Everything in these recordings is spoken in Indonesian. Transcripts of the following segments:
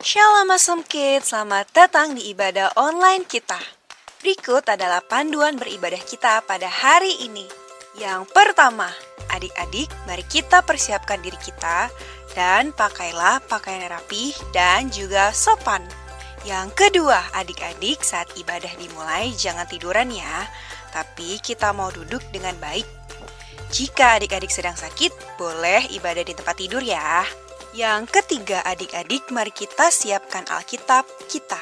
Shalom Awesome Kids, selamat datang di ibadah online kita. Berikut adalah panduan beribadah kita pada hari ini. Yang pertama, adik-adik, mari kita persiapkan diri kita dan pakailah pakaian rapi dan juga sopan. Yang kedua, adik-adik, saat ibadah dimulai jangan tiduran ya, tapi kita mau duduk dengan baik. Jika adik-adik sedang sakit, boleh ibadah di tempat tidur ya. Yang ketiga, adik-adik, mari kita siapkan Alkitab kita.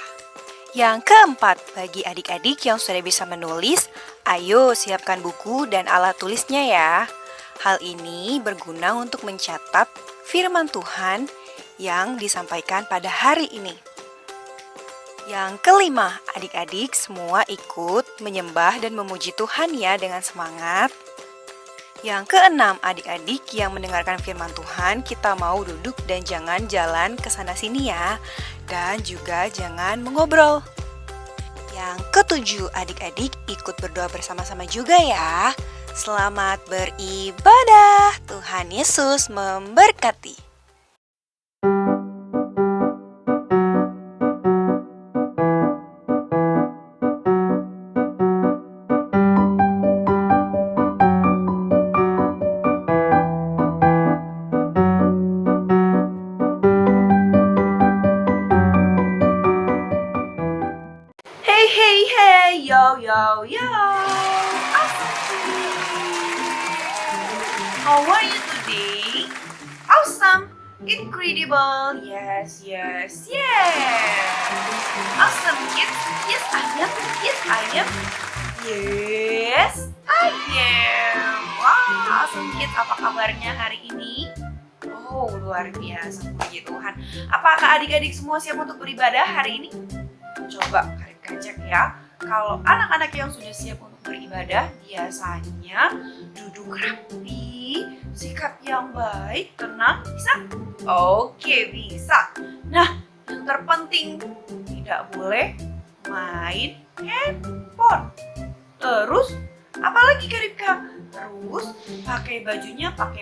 Yang keempat, bagi adik-adik yang sudah bisa menulis, ayo siapkan buku dan alat tulisnya ya. Hal ini berguna untuk mencatat firman Tuhan yang disampaikan pada hari ini. Yang kelima, adik-adik semua ikut menyembah dan memuji Tuhan ya dengan semangat. Yang keenam, adik-adik yang mendengarkan firman Tuhan, kita mau duduk dan jangan jalan ke sana sini ya. Dan juga jangan mengobrol. Yang ketujuh, adik-adik ikut berdoa bersama-sama juga ya. Selamat beribadah. Tuhan Yesus memberkati. Hey, yo. Awesome. How are you today? Awesome. Incredible. Yes. Awesome kids. Yes, I am. Yes, I am. Wow, awesome kids. Apa kabarnya hari ini? Oh, luar biasa. Puji Tuhan. Apakah adik-adik semua siap untuk beribadah hari ini? Coba kalian cek ya. Kalau anak-anak yang sudah siap untuk beribadah, biasanya duduk rapi, sikap yang baik, tenang, bisa? Oke, bisa. Nah, yang terpenting tidak boleh main handphone. Terus, apalagi Karibka? Terus, pakai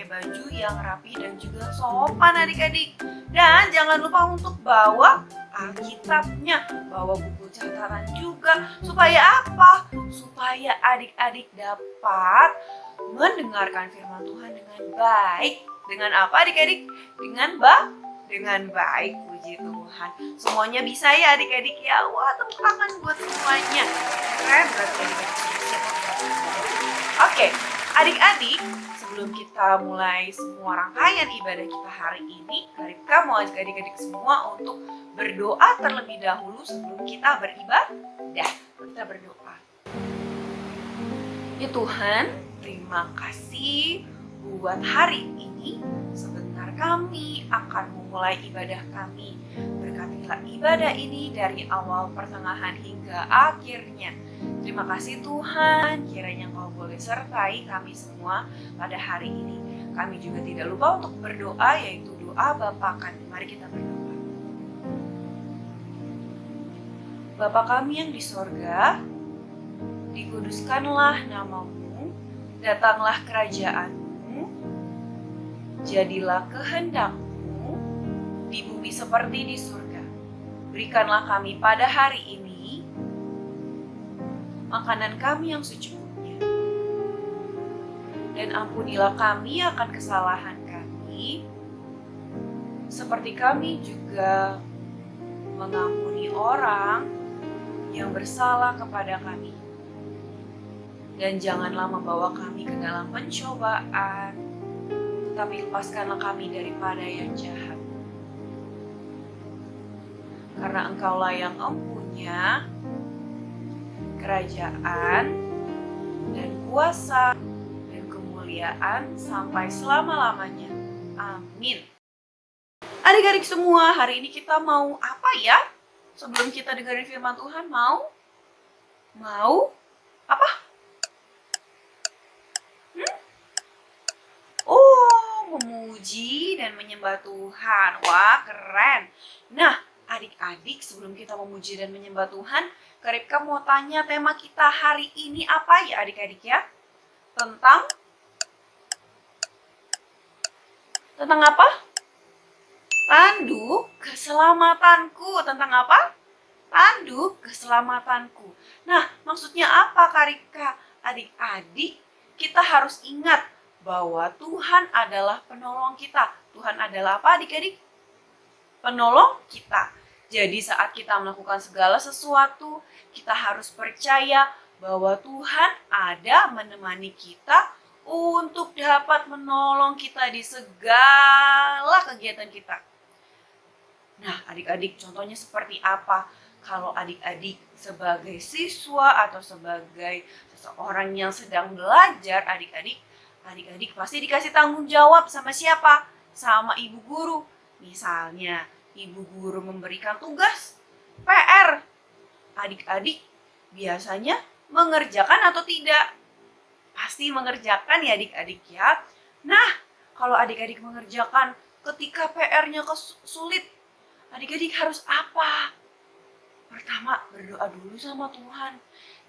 baju yang rapi dan juga sopan adik-adik. Dan jangan lupa untuk bawa Alkitabnya, bawa buku catatan juga. Supaya apa? Supaya adik-adik dapat mendengarkan firman Tuhan dengan baik. Dengan apa adik-adik? Dengan baik, puji Tuhan. Semuanya bisa ya adik-adik ya. Wah, tepuk tangan buat semuanya. Keren berarti adik-adik sudah siap. Oke, adik-adik, sebelum kita mulai semua rangkaian ibadah kita hari ini, Karibka mau ajak adik-adik semua untuk berdoa terlebih dahulu sebelum kita beribadah. Kita berdoa. Ya Tuhan, terima kasih buat hari ini. Sebentar kami akan memulai ibadah kami. Berkatilah ibadah ini dari awal, pertengahan hingga akhirnya. Terima kasih Tuhan, kiranya Engkau boleh sertai kami semua pada hari ini. Kami juga tidak lupa untuk berdoa, yaitu doa Bapa kami. Mari kita berdoa. Bapa kami yang di sorga, dikuduskanlah namamu, datanglah kerajaanmu, jadilah kehendakmu di bumi seperti di surga. Berikanlah kami pada hari ini makanan kami yang secukupnya. Dan ampunilah kami akan kesalahan kami, seperti kami juga mengampuni orang yang bersalah kepada kami. Dan janganlah membawa kami ke dalam pencobaan, tetapi lepaskanlah kami daripada yang jahat. Karena Engkaulah yang mempunyai kerajaan dan kuasa dan kemuliaan sampai selama-lamanya. Amin. Adik-adik semua, hari ini kita mau apa ya? Sebelum kita dengerin firman Tuhan, mau apa? Oh, memuji dan menyembah Tuhan. Wah, keren. Nah, adik-adik, sebelum kita memuji dan menyembah Tuhan, Karibka mau tanya tema kita hari ini apa ya adik-adik ya? Tentang apa? Tanduk keselamatanku. Tentang apa? Tanduk keselamatanku. Nah, maksudnya apa, Kak Rika? Adik-adik, kita harus ingat bahwa Tuhan adalah penolong kita. Tuhan adalah apa, adik-adik? Penolong kita. Jadi saat kita melakukan segala sesuatu, kita harus percaya bahwa Tuhan ada menemani kita untuk dapat menolong kita di segala kegiatan kita. Nah, adik-adik, contohnya seperti apa? Kalau adik-adik sebagai siswa atau sebagai seseorang yang sedang belajar, adik-adik pasti dikasih tanggung jawab sama siapa? Sama ibu guru. Misalnya, ibu guru memberikan tugas, PR. Adik-adik biasanya mengerjakan atau tidak? Pasti mengerjakan ya adik-adik ya. Nah, kalau adik-adik mengerjakan ketika PR-nya sulit, adik-adik harus apa? Pertama, berdoa dulu sama Tuhan.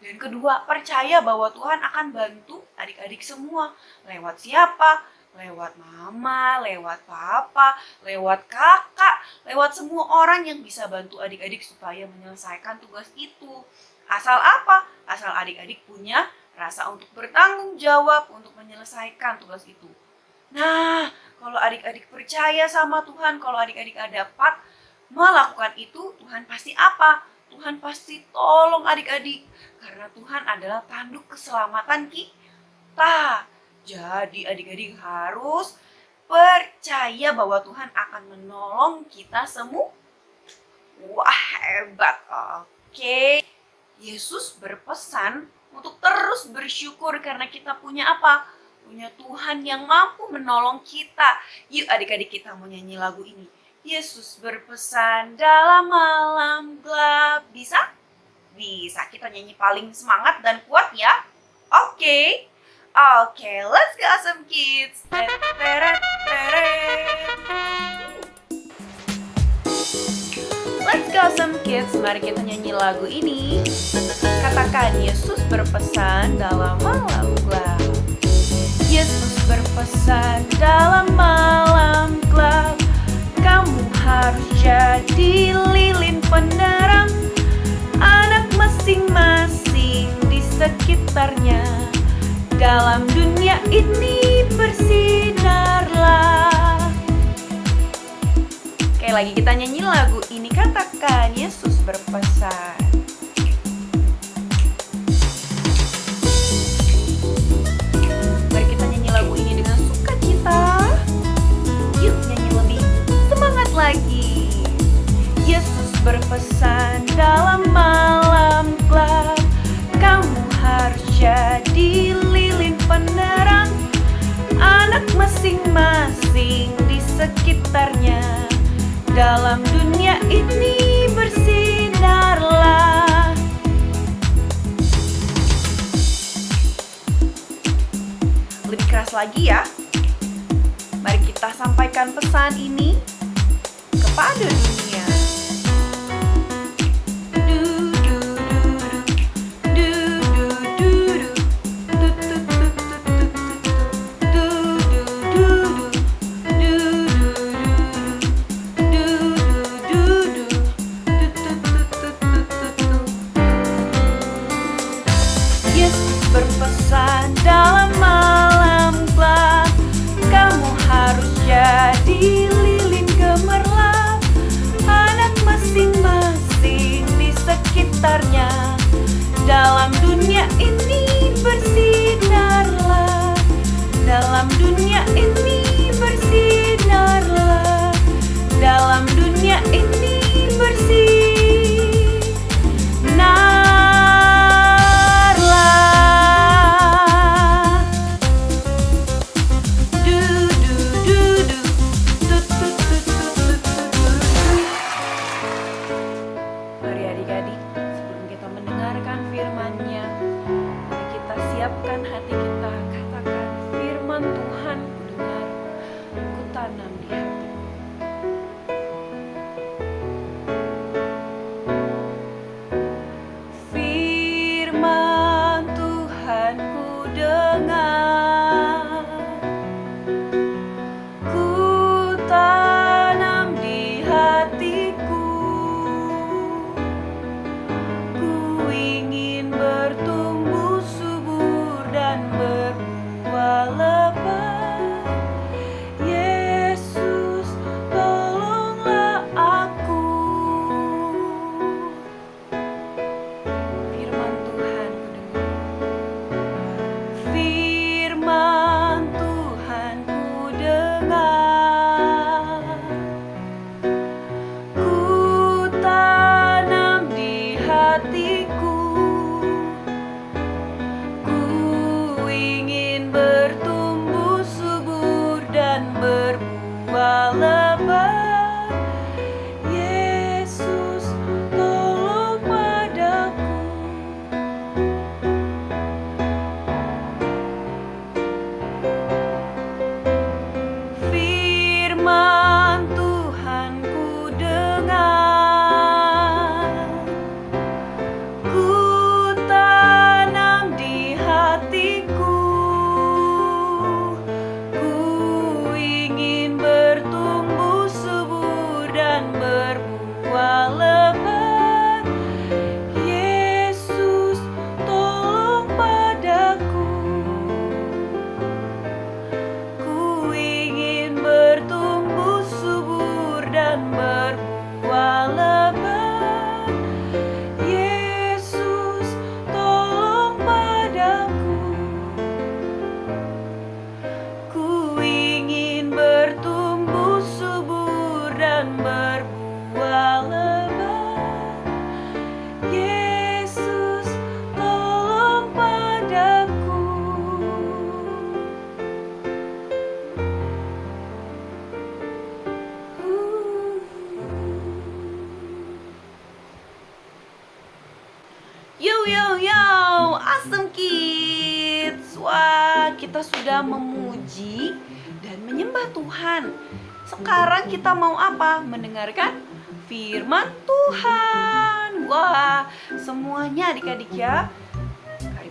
Dan kedua, percaya bahwa Tuhan akan bantu adik-adik semua. Lewat siapa? Lewat mama, lewat papa, lewat kakak, lewat semua orang yang bisa bantu adik-adik supaya menyelesaikan tugas itu. Asal apa? Asal adik-adik punya rasa untuk bertanggung jawab untuk menyelesaikan tugas itu. Nah, kalau adik-adik percaya sama Tuhan, kalau adik-adik dapat melakukan itu, Tuhan pasti apa? Tuhan pasti tolong adik-adik. Karena Tuhan adalah tanduk keselamatan kita. Jadi adik-adik harus percaya bahwa Tuhan akan menolong kita semua. Wah, hebat. Oke. Yesus berpesan untuk terus bersyukur karena kita punya apa? Punya Tuhan yang mampu menolong kita. Yuk adik-adik, kita mau nyanyi lagu ini. Yesus berpesan dalam malam gelap. Bisa? Bisa. Kita nyanyi paling semangat dan kuat ya. Oke. Oke, let's go awesome kids. Let's go awesome kids. Mari kita nyanyi lagu ini. Katakan Yesus berpesan dalam malam gelap. Yesus berpesan dalam malam gelap. Kamu harus jadi lilin penerang anak masing-masing di sekitarnya. Dalam dunia ini bersinarlah. Oke, lagi kita nyanyi lagu ini. Katakan Yesus berpesan. Mari kita nyanyi lagu ini dengan sukacita. Yuk nyanyi lebih semangat lagi. Yesus berpesan dalam malam gelap. Kamu harus jadi lilin penerang anak masing-masing di sekitarnya. Dalam dunia ini bersinarlah. Lebih keras lagi ya. Mari kita sampaikan pesan ini kepada dunia. Berpesan dalam malam gelap. Kamu harus jadi lilin gemerlap anak masing-masing di sekitarnya. Dalam dunia ini bersinarlah. Dalam dunia ini bersinarlah. Dalam dunia ini bersinarlah. Siapkan hati kita, katakan firman Tuhan ku dengar, ku tanam di hati. Firman Tuhan ku dengar, ku tanam di kita sudah memuji dan menyembah Tuhan. Sekarang kita mau apa? Mendengarkan firman Tuhan. Wah, semuanya adik-adik ya.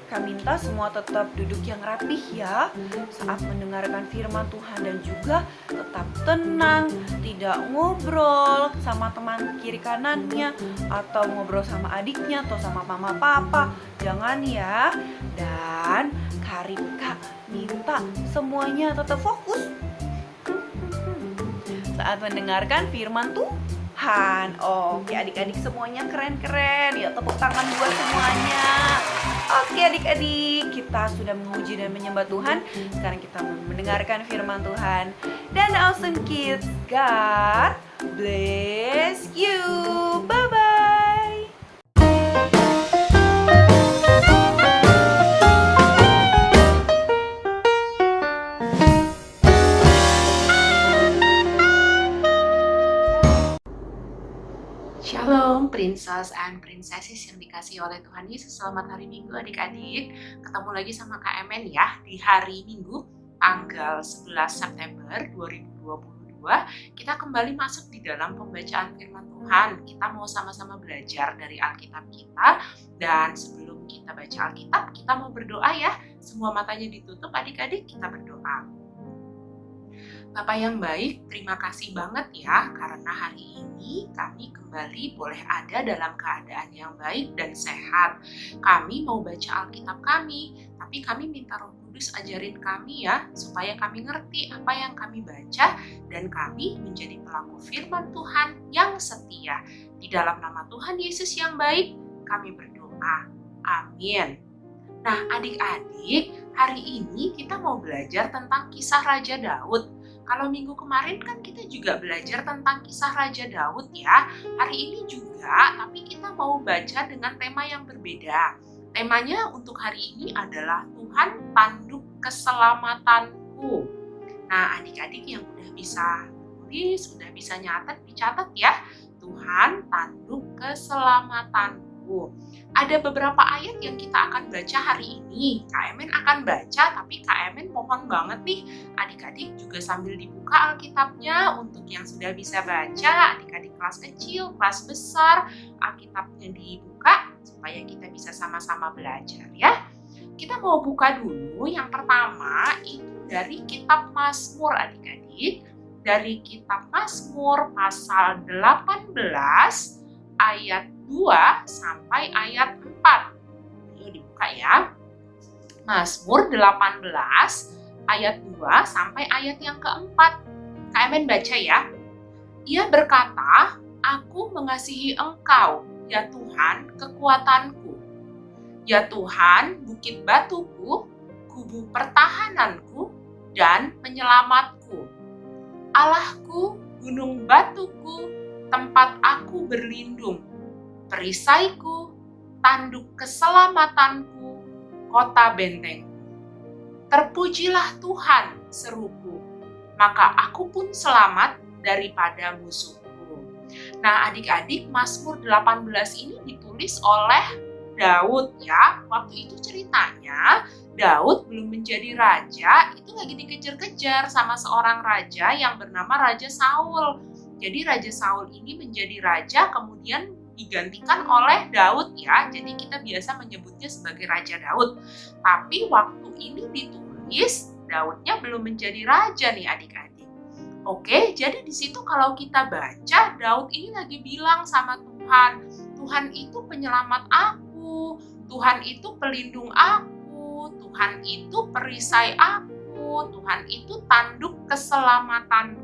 Kami minta semua tetap duduk yang rapih ya saat mendengarkan firman Tuhan, dan juga tetap tenang, tidak ngobrol sama teman kiri kanannya atau ngobrol sama adiknya atau sama mama papa. Jangan ya. Dan Karipka minta semuanya tetap fokus saat mendengarkan firman Tuhan. Oke, adik-adik semuanya keren-keren. Ya, tepuk tangan buat semuanya. Oke adik-adik, kita sudah memuji dan menyembah Tuhan. Sekarang kita mendengarkan firman Tuhan. Dan Awesome Kids, God bless you. Bye-bye. Shalom Princess and Princesses yang dikasihi oleh Tuhan Yesus. Selamat hari Minggu adik-adik. Ketemu lagi sama Kak Emen ya di hari Minggu tanggal 11 September 2022. Kita kembali masuk di dalam pembacaan firman Tuhan. Kita mau sama-sama belajar dari Alkitab kita. Dan sebelum kita baca Alkitab, kita mau berdoa ya. Semua matanya ditutup adik-adik, kita berdoa. Bapak yang baik, terima kasih banget ya karena hari ini kami kembali boleh ada dalam keadaan yang baik dan sehat. Kami mau baca Alkitab kami, tapi kami minta Roh Kudus ajarin kami ya, supaya kami ngerti apa yang kami baca dan kami menjadi pelaku firman Tuhan yang setia. Di dalam nama Tuhan Yesus yang baik, kami berdoa. Amin. Nah adik-adik, hari ini kita mau belajar tentang kisah Raja Daud. Kalau minggu kemarin kan kita juga belajar tentang kisah Raja Daud ya. Hari ini juga, tapi kita mau baca dengan tema yang berbeda. Temanya untuk hari ini adalah Tuhan tanduk keselamatanku. Nah adik-adik yang udah bisa tulis, udah bisa nyatet, dicatat ya. Tuhan tanduk keselamatanku. Ada beberapa ayat yang kita akan baca hari ini. Kak Emen akan baca, tapi Kak Emen mohon banget nih adik-adik juga sambil dibuka Alkitabnya. Untuk yang sudah bisa baca, adik-adik kelas kecil, kelas besar, Alkitabnya dibuka supaya kita bisa sama-sama belajar ya. Kita mau buka dulu yang pertama itu dari kitab Mazmur adik-adik. Dari kitab Mazmur pasal 18 ayat 2 sampai ayat 4. Yuk dibuka ya. Mazmur 18 ayat 2 sampai ayat yang keempat. Kak Emen baca ya. Ia berkata, aku mengasihi Engkau, ya Tuhan, kekuatanku. Ya Tuhan, bukit batuku, kubu pertahananku, dan penyelamatku. Allahku, gunung batuku, tempat aku berlindung. Perisaiku, tanduk keselamatanku, kota bentengku. Terpujilah Tuhan, seruku, maka aku pun selamat daripada musuhku. Nah adik-adik, Mazmur 18 ini ditulis oleh Daud ya. Waktu itu ceritanya Daud belum menjadi raja, itu lagi dikejar-kejar sama seorang raja yang bernama Raja Saul. Jadi Raja Saul ini menjadi raja, kemudian digantikan oleh Daud ya. Jadi kita biasa menyebutnya sebagai Raja Daud. Tapi waktu ini ditulis Daudnya belum menjadi raja nih adik-adik. Oke, jadi di situ kalau kita baca, Daud ini lagi bilang sama Tuhan, Tuhan itu penyelamat aku, Tuhan itu pelindung aku, Tuhan itu perisai aku, Tuhan itu tanduk keselamatanku.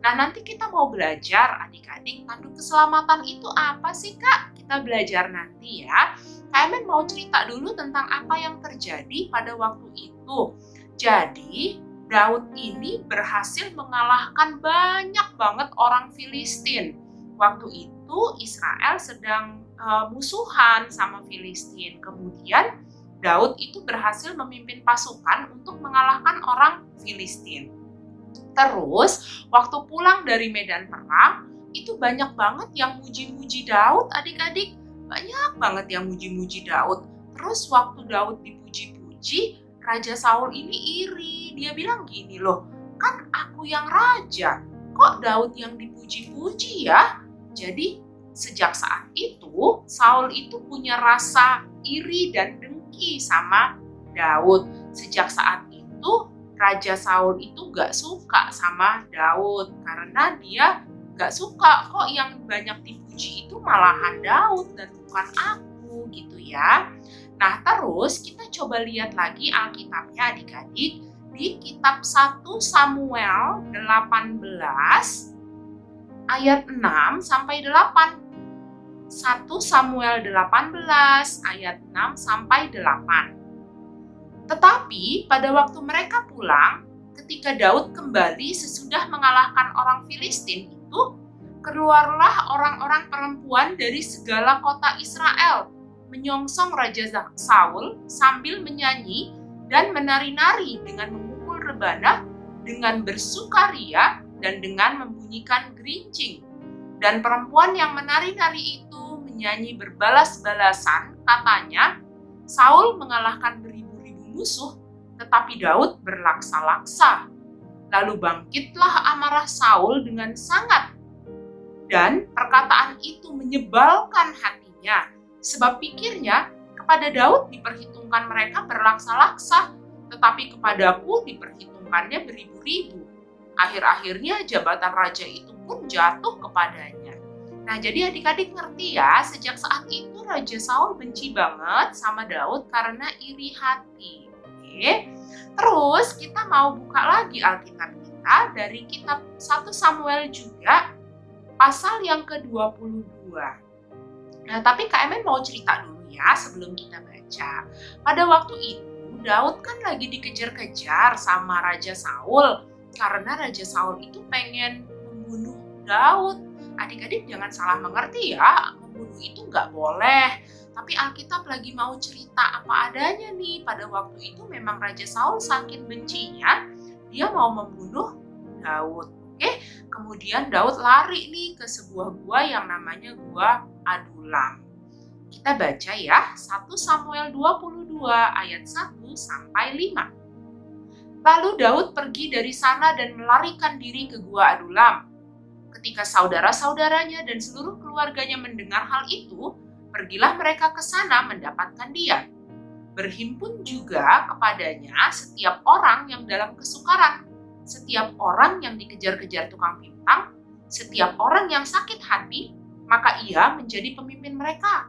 Nah nanti kita mau belajar adik-adik, tanduk keselamatan itu apa sih Kak? Kita belajar nanti ya. Kak Emen mau cerita dulu tentang apa yang terjadi pada waktu itu. Jadi Daud ini berhasil mengalahkan banyak banget orang Filistin. Waktu itu Israel sedang musuhan sama Filistin. Kemudian Daud itu berhasil memimpin pasukan untuk mengalahkan orang Filistin. Terus waktu pulang dari medan perang itu banyak banget yang muji-muji Daud adik-adik. Banyak banget yang muji-muji Daud. Terus waktu Daud dipuji-puji, Raja Saul ini iri. Dia bilang gini loh, kan aku yang raja, kok Daud yang dipuji-puji ya? Jadi sejak saat itu Saul itu punya rasa iri dan dengki sama Daud. Sejak saat itu Raja Saul itu gak suka sama Daud karena dia gak suka kok yang banyak dipuji itu malahan Daud dan bukan aku gitu ya. Nah terus kita coba lihat lagi Alkitabnya adik-adik di kitab 1 Samuel 18 ayat 6 sampai 8. 1 Samuel 18 ayat 6 sampai 8. Tetapi pada waktu mereka pulang, ketika Daud kembali sesudah mengalahkan orang Filistin itu, keluarlah orang-orang perempuan dari segala kota Israel, menyongsong Raja Saul sambil menyanyi dan menari-nari dengan memukul rebana, dengan bersukaria dan dengan membunyikan gerincing. Dan perempuan yang menari-nari itu menyanyi berbalas-balasan, katanya, Saul mengalahkan beribu-ribu musuh, tetapi Daud berlaksa-laksa. Lalu bangkitlah amarah Saul dengan sangat, dan perkataan itu menyebalkan hatinya, sebab pikirnya kepada Daud diperhitungkan mereka berlaksa-laksa, tetapi kepadaku diperhitungkannya beribu-ribu. Akhir-akhirnya jabatan raja itu pun jatuh kepadanya. Nah, jadi adik-adik ngerti ya, sejak saat itu Raja Saul benci banget sama Daud karena iri hati. Oke. Terus kita mau buka lagi Alkitab kita dari kitab 1 Samuel juga, pasal yang ke-22. Nah, tapi Kak Emen mau cerita dulu ya sebelum kita baca. Pada waktu itu, Daud kan lagi dikejar-kejar sama Raja Saul, karena Raja Saul itu pengen membunuh Daud. Adik-adik jangan salah mengerti ya, membunuh itu nggak boleh. Tapi Alkitab lagi mau cerita apa adanya nih. Pada waktu itu memang Raja Saul saking bencinya, dia mau membunuh Daud. Oke, kemudian Daud lari nih ke sebuah gua yang namanya Gua Adulam. Kita baca ya, 1 Samuel 22 ayat 1 sampai 5. Lalu Daud pergi dari sana dan melarikan diri ke Gua Adulam. Ketika saudara-saudaranya dan seluruh keluarganya mendengar hal itu, pergilah mereka ke sana mendapatkan dia. Berhimpun juga kepadanya setiap orang yang dalam kesukaran, setiap orang yang dikejar-kejar tukang pimpang, setiap orang yang sakit hati, maka ia menjadi pemimpin mereka.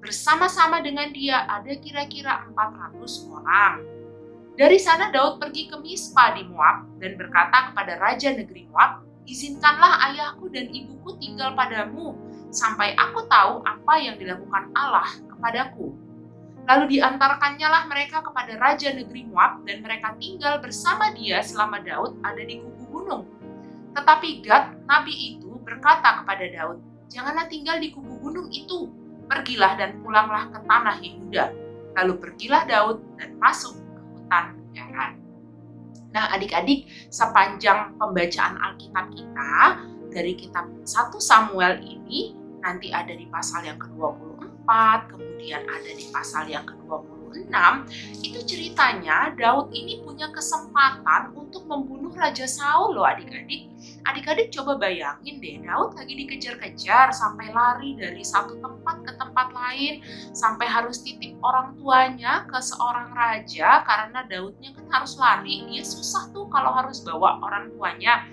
Bersama-sama dengan dia ada kira-kira 400 orang. Dari sana Daud pergi ke Mispa di Moab dan berkata kepada raja negeri Moab, "Izinkanlah ayahku dan ibuku tinggal padamu, sampai aku tahu apa yang dilakukan Allah kepadaku." Lalu diantarkannya lah mereka kepada raja negeri Moab, dan mereka tinggal bersama dia selama Daud ada di kubu gunung. Tetapi Gad, nabi itu, berkata kepada Daud, "Janganlah tinggal di kubu gunung itu, pergilah dan pulanglah ke tanah Yehuda." Lalu pergilah Daud dan masuk ke hutan Garan. Nah adik-adik, sepanjang pembacaan Alkitab kita, dari kitab 1 Samuel ini, nanti ada di pasal yang ke-24, kemudian ada di pasal yang ke-26, itu ceritanya Daud ini punya kesempatan untuk membunuh Raja Saul loh adik-adik. Adik-adik coba bayangin deh, Daud lagi dikejar-kejar sampai lari dari satu tempat ke tempat lain, sampai harus titip orang tuanya ke seorang raja, karena Daudnya kan harus lari, dia susah tuh kalau harus bawa orang tuanya.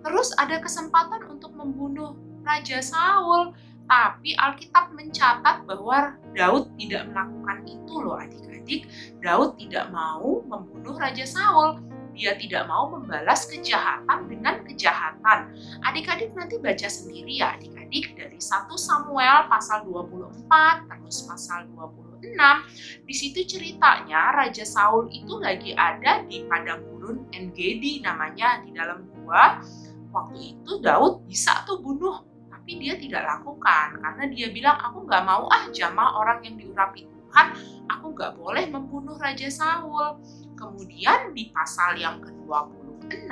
Terus ada kesempatan untuk membunuh Raja Saul. Tapi Alkitab mencatat bahwa Daud tidak melakukan itu loh adik-adik. Daud tidak mau membunuh Raja Saul. Dia tidak mau membalas kejahatan dengan kejahatan. Adik-adik nanti baca sendiri ya adik-adik dari 1 Samuel pasal 24 terus pasal 26. Di situ ceritanya Raja Saul itu lagi ada di padang gurun En-Gedi namanya, di dalam gua. Waktu itu Daud bisa tuh bunuh, tapi dia tidak lakukan karena dia bilang, "Aku nggak mau jamah orang yang diurapi Tuhan, aku nggak boleh membunuh Raja Saul." Kemudian di pasal yang ke-26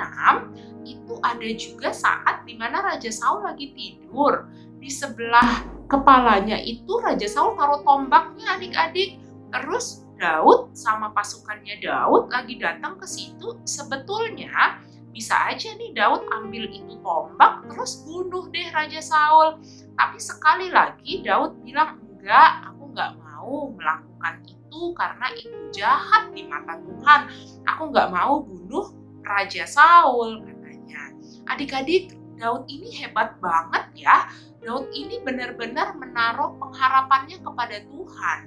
itu ada juga saat di mana Raja Saul lagi tidur. Di sebelah kepalanya itu Raja Saul taruh tombaknya adik-adik. Terus Daud sama pasukannya Daud lagi datang ke situ, sebetulnya bisa aja nih Daud ambil itu tombak terus bunuh deh Raja Saul. Tapi sekali lagi Daud bilang, enggak, aku nggak mau melakukan itu karena itu jahat di mata Tuhan. Aku nggak mau bunuh Raja Saul, katanya. Adik-adik, Daud ini hebat banget ya. Daud ini benar-benar menaruh pengharapannya kepada Tuhan.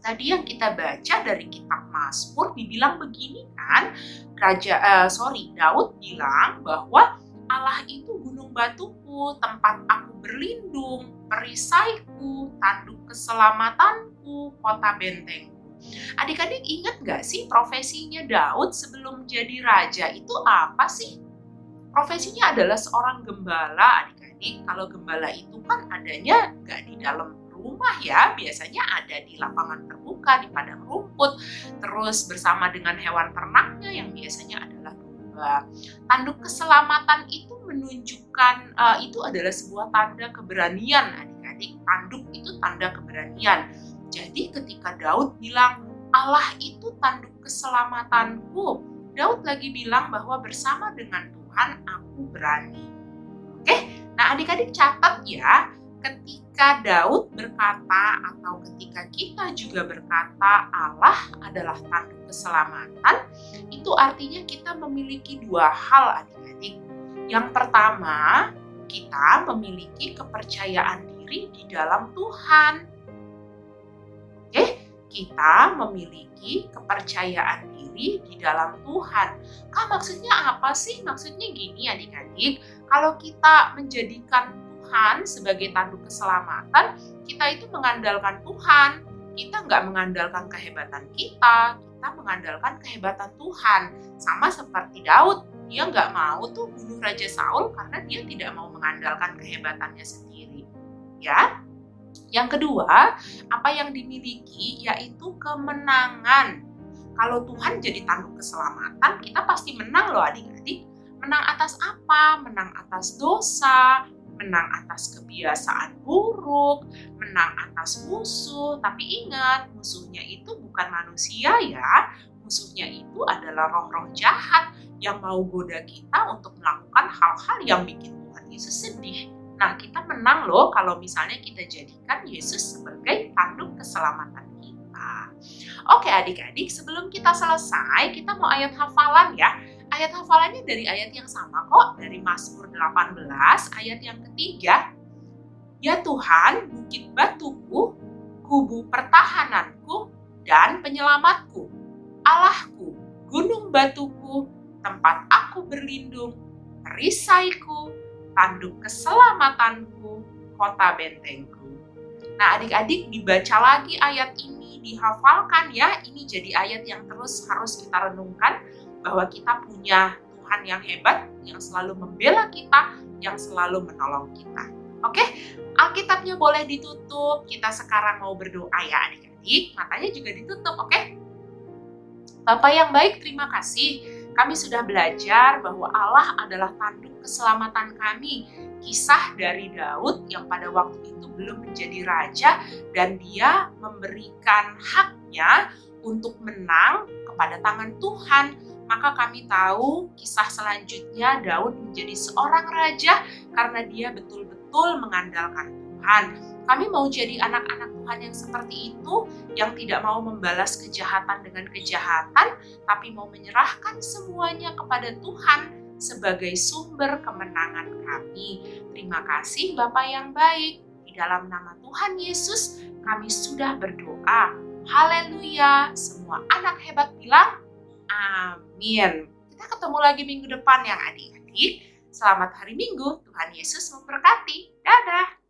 Tadi yang kita baca dari kitab Mazmur dibilang begini kan, Daud bilang bahwa Allah itu gunung batuku, tempat aku berlindung, perisaiku, tanduk keselamatanku, kota bentengku. Adik-adik ingat gak sih profesinya Daud sebelum jadi raja itu apa sih? Profesinya adalah seorang gembala, adik-adik. Kalau gembala itu kan adanya gak di dalam rumah ya, biasanya ada di lapangan terbuka, di padang rumput, terus bersama dengan hewan ternaknya yang biasanya adalah domba. Tanduk keselamatan itu menunjukkan, itu adalah sebuah tanda keberanian, adik-adik. Tanduk itu tanda keberanian. Jadi ketika Daud bilang, Allah itu tanduk keselamatanku, Daud lagi bilang bahwa bersama dengan Tuhan aku berani. Oke, nah adik-adik catat ya, ketika Daud berkata atau ketika kita juga berkata Allah adalah tanduk keselamatan, itu artinya kita memiliki dua hal adik-adik. Yang pertama, kita memiliki kepercayaan diri di dalam Tuhan. Oke, kita memiliki kepercayaan diri di dalam Tuhan. Maksudnya apa sih? Maksudnya gini adik-adik, kalau kita menjadikan Tuhan sebagai tanduk keselamatan, kita itu mengandalkan Tuhan. Kita nggak mengandalkan kehebatan kita mengandalkan kehebatan Tuhan. Sama seperti Daud, dia nggak mau tuh bunuh Raja Saul karena dia tidak mau mengandalkan kehebatannya sendiri. Ya. Yang kedua, apa yang dimiliki yaitu kemenangan. Kalau Tuhan jadi tanduk keselamatan, kita pasti menang loh adik-adik. Menang atas apa? Menang atas dosa, menang atas kebiasaan buruk, menang atas musuh. Tapi ingat, musuhnya itu bukan manusia ya. Musuhnya itu adalah roh-roh jahat yang mau goda kita untuk melakukan hal-hal yang bikin Tuhan Yesus sedih. Nah, kita menang loh kalau misalnya kita jadikan Yesus sebagai tanduk keselamatan kita. Oke adik-adik, sebelum kita selesai, kita mau ayat hafalan ya. Ayat hafalannya dari ayat yang sama kok, dari Mazmur 18, ayat yang ketiga. Ya Tuhan, bukit batuku, kubu pertahananku, dan penyelamatku. Allahku, gunung batuku, tempat aku berlindung, perisaiku, tanduk keselamatanku, kota bentengku. Nah adik-adik dibaca lagi ayat ini, dihafalkan ya. Ini jadi ayat yang terus harus kita renungkan, bahwa kita punya Tuhan yang hebat, yang selalu membela kita, yang selalu menolong kita. Oke, Alkitabnya boleh ditutup. Kita sekarang mau berdoa ya adik-adik. Matanya juga ditutup, oke? Bapak yang baik, terima kasih. Kami sudah belajar bahwa Allah adalah tanduk keselamatan kami. Kisah dari Daud yang pada waktu itu belum menjadi raja dan dia memberikan haknya untuk menang kepada tangan Tuhan. Maka kami tahu kisah selanjutnya Daud menjadi seorang raja karena dia betul-betul mengandalkan Tuhan. Kami mau jadi anak-anak Tuhan yang seperti itu, yang tidak mau membalas kejahatan dengan kejahatan, tapi mau menyerahkan semuanya kepada Tuhan sebagai sumber kemenangan kami. Terima kasih Bapa yang baik. Di dalam nama Tuhan Yesus, kami sudah berdoa. Haleluya. Semua anak hebat bilang, amin. Kita ketemu lagi minggu depan yang adik-adik. Selamat hari Minggu. Tuhan Yesus memberkati. Dadah.